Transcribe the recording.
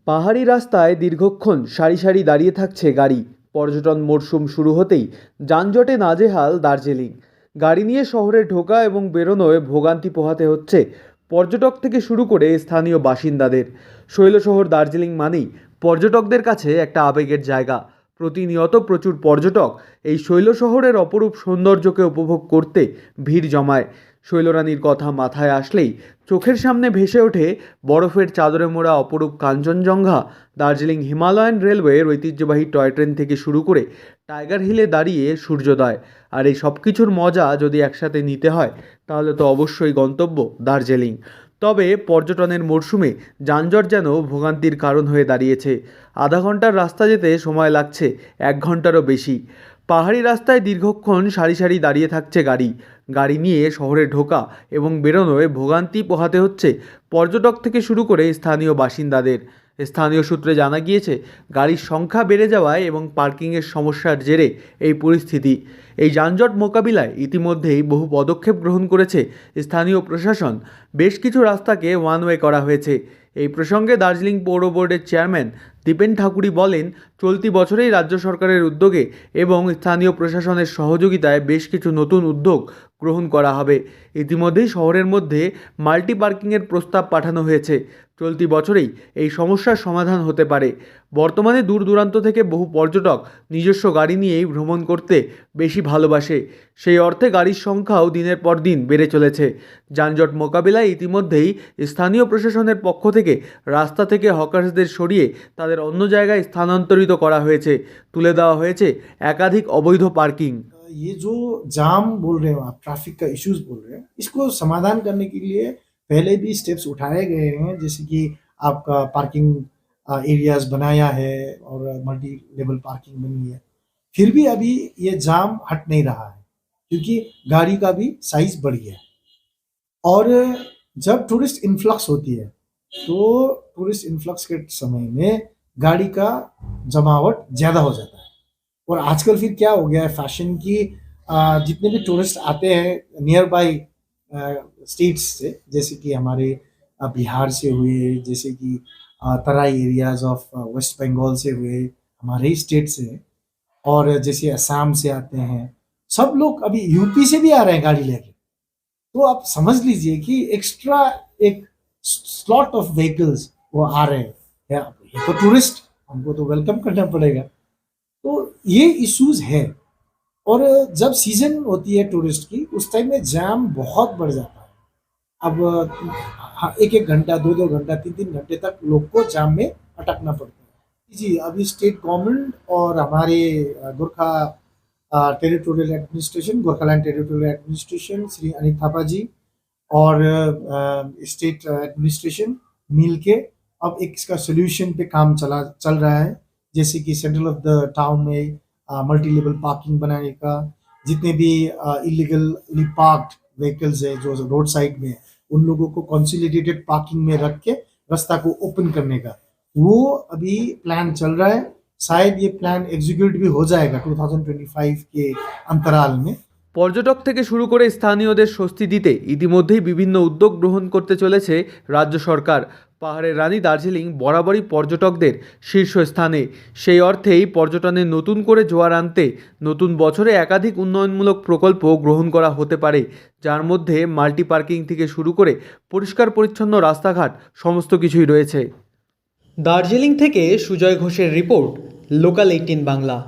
পাহাড়ি রাস্তায় দীর্ঘক্ষণ সারি সারি দাঁড়িয়ে থাকছে গাড়ি। পর্যটন মরশুম শুরু হতেই যানজটে নাজেহাল দার্জিলিং। গাড়ি নিয়ে শহরে ঢোকা এবং বেরোনোয় ভোগান্তি পোহাতে হচ্ছে পর্যটক থেকে শুরু করে স্থানীয় বাসিন্দাদের। শৈলশহর দার্জিলিং মানেই পর্যটকদের কাছে একটা আবেগের জায়গা। প্রতিনিয়ত প্রচুর পর্যটক এই শৈলশহরের অপরূপ সৌন্দর্যকে উপভোগ করতে ভিড় জমায়। শৈলরানীর কথা মাথায় আসলেই চোখের সামনে ভেসে ওঠে বরফের চাদরে মোড়া অপরূপ কাঞ্চনজঙ্ঘা। দার্জিলিং হিমালয়ান রেলওয়ের ঐতিহ্যবাহী টয় ট্রেন থেকে শুরু করে টাইগার হিলে দাঁড়িয়ে সূর্যোদয়, আর এই সব কিছুর মজা যদি একসাথে নিতে হয় তাহলে তো অবশ্যই গন্তব্য দার্জিলিং। তবে পর্যটনের মরশুমে যানজট যেন ভোগান্তির কারণ হয়ে দাঁড়িয়েছে। আধা ঘন্টার রাস্তা যেতে সময় লাগছে 1 ঘন্টারও বেশি। পাহাড়ি রাস্তায় দীর্ঘক্ষণ সারি সারি দাঁড়িয়ে থাকছে গাড়ি। গাড়ি নিয়ে শহরে ঢোকা এবং বেরোনোয় ভোগান্তি পোহাতে হচ্ছে পর্যটক থেকে শুরু করে স্থানীয় বাসিন্দাদের। স্থানীয় সূত্রে জানা গিয়েছে, গাড়ির সংখ্যা বেড়ে যাওয়ায় এবং পার্কিংয়ের সমস্যার জেরে এই পরিস্থিতি। এই যানজট মোকাবিলায় ইতিমধ্যেই বহু পদক্ষেপ গ্রহণ করেছে স্থানীয় প্রশাসন। বেশ কিছু রাস্তাকে ওয়ান ওয়ে করা হয়েছে। এই প্রসঙ্গে দার্জিলিং পৌর বোর্ডের চেয়ারম্যান দীপেন ঠাকুরি বলেন, চলতি বছরেই রাজ্য সরকারের উদ্যোগে এবং স্থানীয় প্রশাসনের সহযোগিতায় বেশ কিছু নতুন উদ্যোগ গ্রহণ করা হবে। ইতিমধ্যেই শহরের মধ্যে মাল্টি পার্কিংয়ের প্রস্তাব পাঠানো হয়েছে। চলতি বছরেই এই সমস্যার সমাধান হতে পারে। বর্তমানে দূর দূরান্ত থেকে বহু পর্যটক নিজস্ব গাড়ি নিয়েই ভ্রমণ করতে বেশি ভালোবাসে। সেই অর্থে গাড়ির সংখ্যাও দিনের পর দিন বেড়ে চলেছে। যানজট মোকাবিলায় ইতিমধ্যেই স্থানীয় প্রশাসনের পক্ষ থেকে রাস্তা থেকে হকার্সদের সরিয়ে তাদের অন্য জায়গায় স্থানান্তরিত করা হয়েছে। তুলে দেওয়া হয়েছে একাধিক অবৈধ পার্কিং। ये जो जाम बोल रहे हो आप, ट्रैफिक का इश्यूज बोल रहे हैं, इसको समाधान करने के लिए पहले भी स्टेप्स उठाए गए हैं। जैसे कि आपका पार्किंग एरियाज बनाया है और मल्टी लेवल पार्किंग बनी है। फिर भी अभी ये जाम हट नहीं रहा है क्योंकि गाड़ी का भी साइज बढ़ गया है। और जब टूरिस्ट इन्फ्लक्स होती है तो टूरिस्ट इन्फ्लक्स के समय में गाड़ी का जमावट ज़्यादा हो जाता है। और आजकल फिर क्या हो गया है, फैशन की जितने भी टूरिस्ट आते हैं नियर बाई स्टेट्स से, जैसे कि हमारे बिहार से हुए, जैसे कि तराई एरियाज ऑफ वेस्ट बंगाल से हुए, हमारे ही स्टेट से, और जैसे असम से आते हैं, सब लोग अभी यूपी से भी आ रहे हैं गाड़ी लेके। तो आप समझ लीजिए कि एक्स्ट्रा एक स्लॉट ऑफ व्हीकल्स वो आ रहे हैं। ये तो टूरिस्ट, हमको तो वेलकम करना पड़ेगा। तो ये इश्यूज है। और जब सीजन होती है टूरिस्ट की, उस टाइम में जाम बहुत बढ़ जाता है। अब एक एक घंटा, दो दो घंटा, तीन तीन घंटे तक लोग को जाम में अटकना पड़ता है। जी, अभी स्टेट गवर्नमेंट और हमारे Gorkha territorial administration, Gorkhaland territorial administration, Shri Anil Thapa ji और स्टेट एडमिनिस्ट्रेशन मिल के अब एक इसका सोल्यूशन पे काम चल रहा है। जैसे कि सेंट्रल ऑफ द टाउन में मल्टी लेवल पार्किंग बनाने का, जितने भी इलीगली पार्क्ड व्हीकल्स है जो रोड साइड में है, उन लोगों को कंसोलिडेटेड पार्किंग में रख के रास्ता को ओपन करने का, वो अभी प्लान चल रहा है। शायद ये प्लान एग्जीक्यूट भी हो जाएगा 2025 के अंतराल में। পর্যটক থেকে শুরু করে স্থানীয়দের স্বস্তি দিতে ইতিমধ্যেই বিভিন্ন উদ্যোগ গ্রহণ করতে চলেছে রাজ্য সরকার। পাহাড়ের রানী দার্জিলিং বরাবরই পর্যটকদের শীর্ষস্থানে। সেই অর্থেই পর্যটনে নতুন করে জোয়ার আনতে নতুন বছরে একাধিক উন্নয়নমূলক প্রকল্প গ্রহণ করা হতে পারে, যার মধ্যে মাল্টি পার্কিং থেকে শুরু করে পরিষ্কার পরিচ্ছন্ন রাস্তাঘাট সমস্ত কিছুই রয়েছে। দার্জিলিং থেকে সুজয় ঘোষের রিপোর্ট, লোকাল 18 বাংলা।